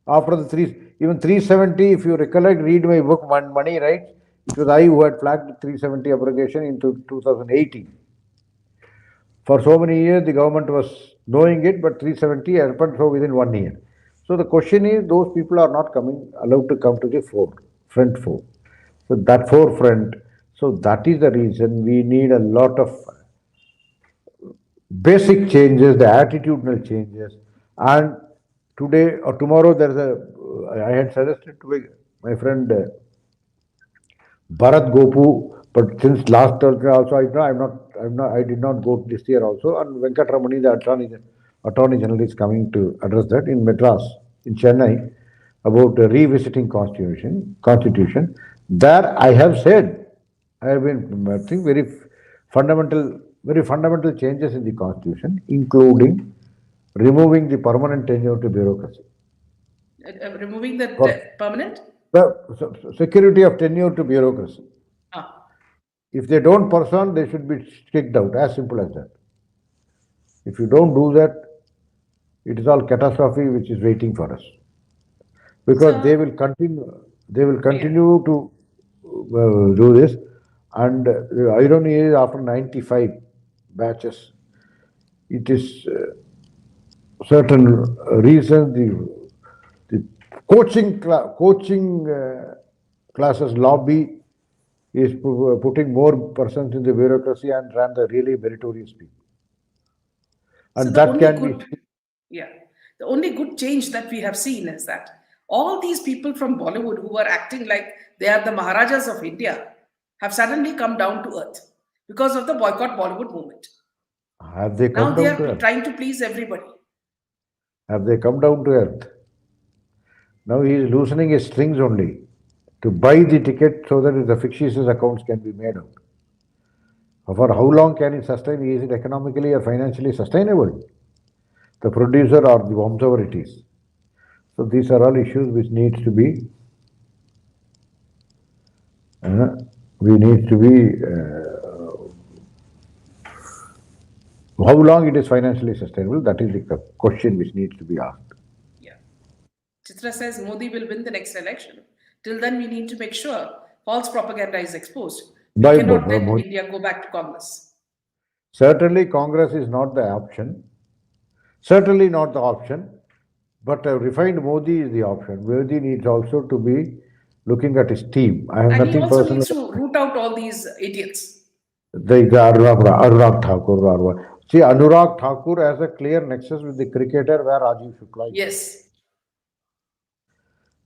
After the even 370, if you recollect, read my book Money, right? It was I who had flagged 370 abrogation into 2018. For so many years, the government was knowing it, but 370 happened so within 1 year. So the question is, those people are not allowed to come to the front four. So that forefront, so that is the reason we need a lot of basic changes, the attitudinal changes. And today or tomorrow, I had suggested to my friend Bharat Gopu, but since last Thursday also, I did not go this year also. And Venkatramani, the Attorney General, is coming to address that in Madras, in Chennai, about revisiting Constitution. There, I have said, I have been, I think, very fundamental changes in the Constitution, including removing the permanent tenure to bureaucracy. Removing the For permanent? security of tenure to bureaucracy. Ah. If they don't person, they should be kicked out. As simple as that. If you don't do that, it is all catastrophe which is waiting for us. Because So, they will continue. They will yeah. continue to do this. And the irony is, after 95 batches, it is certain reasons the coaching classes lobby is putting more persons in the bureaucracy and ran the really meritorious people. So And the that only can good, be. yeah, the only good change that we have seen is that all these people from Bollywood who were acting like they are the Maharajas of India have suddenly come down to earth because of the boycott Bollywood movement. Have they Now come they down to are earth? trying to please everybody. Have they come down to earth? Now he is loosening his strings only to buy the ticket so that the fictitious accounts can be made out. For how long can it sustain? Is it economically or financially sustainable? The producer or the whomsoever it is. So these are all issues which needs to be we need to be how long it is financially sustainable, that is the question which needs to be asked. Yeah. Chitra says Modi will win the next election. Till then, we need to make sure false propaganda is exposed. We cannot let India go back to Congress. Certainly, Congress is not the option. Certainly not the option. But a refined Modi is the option. Modi needs also to be looking at his team. I have And he nothing also personal. needs to root out all these idiots. The Anurag Thakur. See, Anurag Thakur has a clear nexus with the cricketer where Rajiv Shukla is. Yes.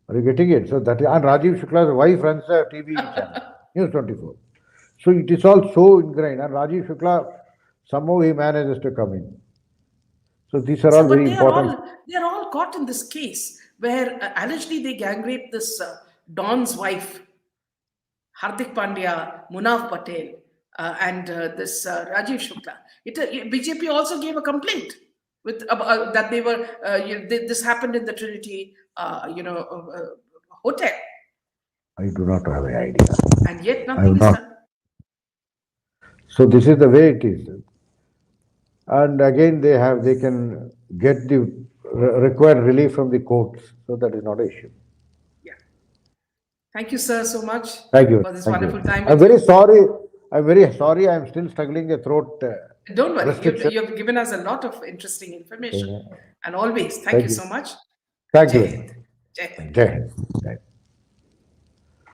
Are you getting it? So that and Rajiv Shukla's wife runs a TV channel, News 24. So it is all so ingrained. And Rajiv Shukla, somehow he manages to come in. So these are all very important. They are all caught in this case where allegedly they gang raped this Don's wife, Hardik Pandya, Munaf Patel, and this Rajiv Shukla. BJP also gave a complaint with that they were this happened in the Trinity, hotel. I do not have any idea. And yet nothing is done. So this is the way it is. And again, they can get the required relief from the courts. So that is not an issue. Yeah. Thank you, sir, so much. Thank you For this wonderful time. I'm very sorry. I'm very sorry. I'm still struggling a throat. Don't worry. You've given us a lot of interesting information. And always, thank you so much. Thank you. Jai Hind. Jai Hind.